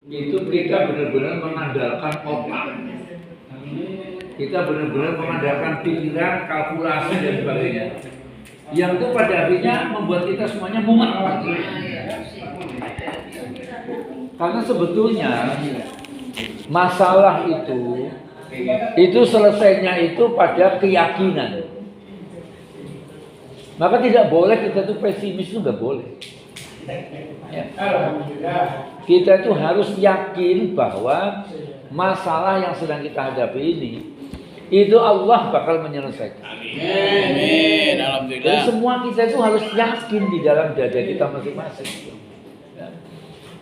itu kita benar-benar mengandalkan otak. Kita benar-benar mengandalkan pikiran, kalkulasi dan sebagainya. Yang itu pada akhirnya membuat kita semuanya mumet. Karena sebetulnya masalah itu selesainya itu pada keyakinan. Maka tidak boleh kita tuh pesimis, itu nggak boleh. Ya. Kita itu harus yakin bahwa masalah yang sedang kita hadapi ini itu Allah bakal menyelesaikan. Amin. Alhamdulillah. Jadi semua kita itu harus yakin di dalam dada kita masing-masing.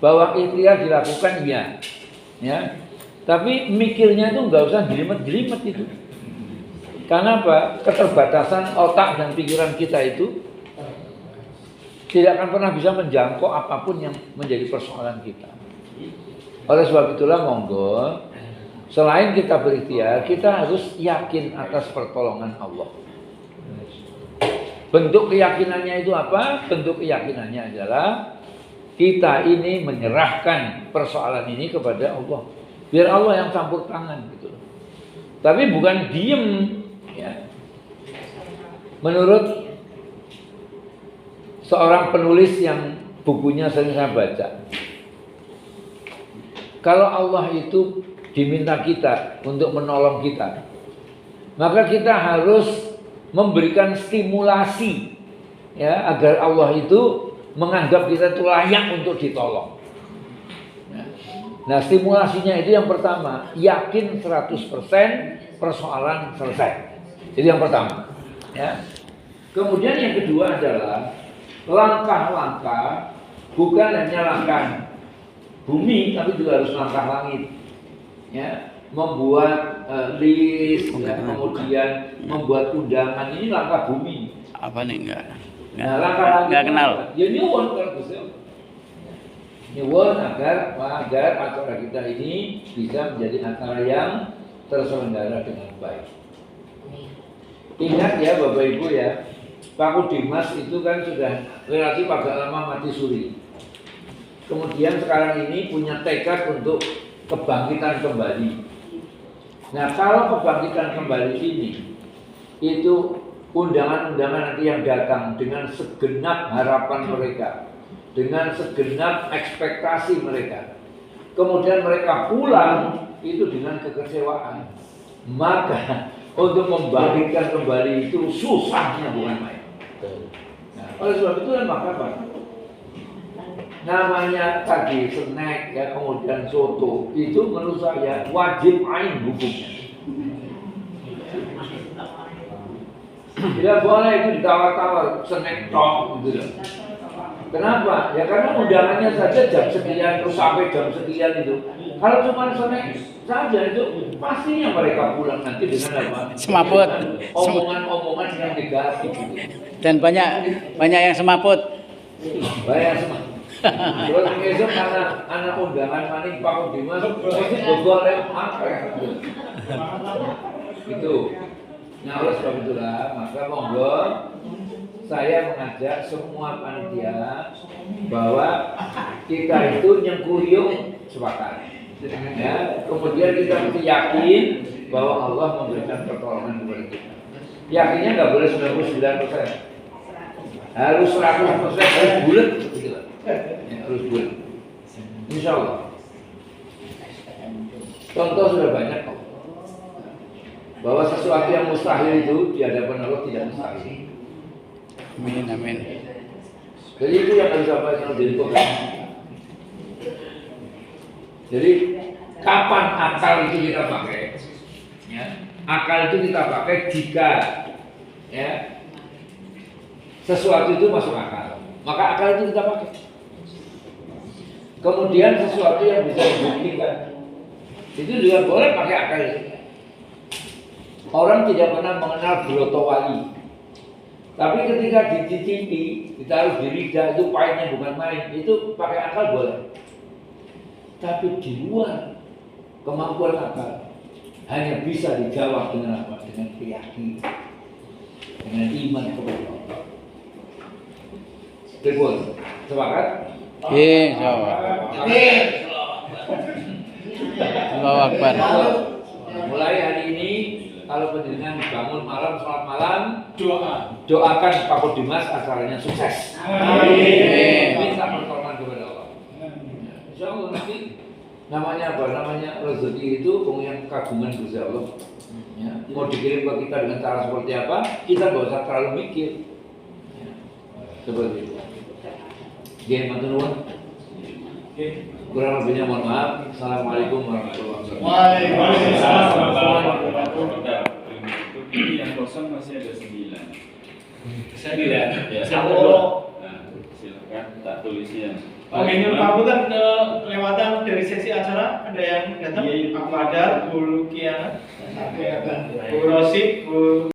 Bahwa ikhtiar dilakukan ya. Tapi mikirnya itu nggak usah jelimet-jelimet itu. Karena apa? Keterbatasan otak dan pikiran kita itu tidak akan pernah bisa menjangkau apapun yang menjadi persoalan kita. Oleh sebab itulah monggo, selain kita berikhtiar, kita harus yakin atas pertolongan Allah. Bentuk keyakinannya itu apa? Bentuk keyakinannya adalah kita ini menyerahkan persoalan ini kepada Allah. Biar Allah yang campur tangan gitu. Tapi bukan diem ya. Menurut seorang penulis yang bukunya sering saya baca, kalau Allah itu diminta kita untuk menolong kita, maka kita harus memberikan stimulasi ya, agar Allah itu menganggap kita itu layak untuk ditolong. Nah, stimulasinya itu yang pertama, yakin 100% persoalan selesai. Itu yang pertama. Ya. Kemudian yang kedua adalah langkah-langkah, bukan hanya langkah bumi, tapi juga harus langkah langit. Ya, membuat list, ya, kemudian membuat undangan, ini langkah bumi. Apa nih enggak? Nah, langkah langit Enggak kenal. Ya nyuwun kalau Gusti. Nyuwun agar acara kita ini bisa menjadi acara yang terselenggara dengan baik. Ingat ya Bapak Ibu ya, Pak Kudimas itu kan sudah relatif agak lama mati suri. Kemudian sekarang ini punya tekad untuk kebangkitan kembali. Nah, kalau kebangkitan kembali ini itu undangan-undangan nanti yang datang dengan segenap harapan mereka, dengan segenap ekspektasi mereka, kemudian mereka pulang itu dengan kekecewaan, maka untuk membangkitkan kembali itu susahnya bukan main. Nah, oleh sebab itu maka apa? Namanya tadi snack ya, kemudian soto itu menurut saya wajib ain hukumnya. Tidak boleh itu ditawar-tawar snack tok gitu loh. Kenapa? Ya karena undangannya saja jam sekian terus sampai jam sekian itu. Kalau cuma snack saja itu pastinya mereka pulang nanti dengan apa? Semaput. Omongan-omongan yang negatif gitu. Dan banyak yang semaput. Banyak semua. Terus besok karena anak undangan maning Pak Kudimas pasti boleh apa itu. Nah oleh sebab itulah maka monggo saya mengajak semua panitia bahwa kita itu nyengkuyung sepakat. Ya, kemudian kita mesti yakin bahwa Allah memberikan pertolongan kepada kita. Yakinnya nggak boleh 99%, harus 100%, harus bulat, gitu. Ya, harus bulat. Insya Allah. Contoh sudah banyak kok. Bahwa sesuatu yang mustahil itu di hadapan Allah tidak mustahil. Amin, amin. Jadi itu yang harus apa jadi program. Jadi kapan akal itu kita pakai? Ya, akal itu kita pakai jika ya sesuatu itu masuk akal, maka akal itu kita pakai. Kemudian sesuatu yang bisa dibuktikan, itu juga boleh pakai akal itu. Orang tidak pernah mengenal broto wali, tapi ketika dicicipi, ditaruh di lidah itu pahitnya bukan main, itu pakai akal boleh. Tapi di luar kemampuan akal hanya bisa dijawab dengan apa? Dengan keyakinan, dengan iman kepada Allah. Betul, sepakat? Iya, Akbar. Mulai hari ini kalau penjenengan bangun malam, sholat malam, Doa. doakan Pak Dimas acaranya sukses. Amin. Minta pertolongan kepada Allah. Insya Allah nanti namanya apa? Namanya rezeki itu yang kagungan Gusti Allah. Ya, mau dikirim ke kita dengan cara seperti apa? Kita nggak usah terlalu mikir. Ya, seperti itu. Oke, matur nuwun. Kurang lebihnya mohon maaf. Assalamualaikum warahmatullahi wabarakatuh. Waalaikumsalam warahmatullahi wabarakatuh. Yang kosong masih ada 9. 9. Ya, Oh. Nah, silakan tak tulisnya. Oke, ini pamungkas kelewatan dari sesi acara. Ada yang datang? Pak Fadar, Bu Lukiana, Bu Rosik, Bu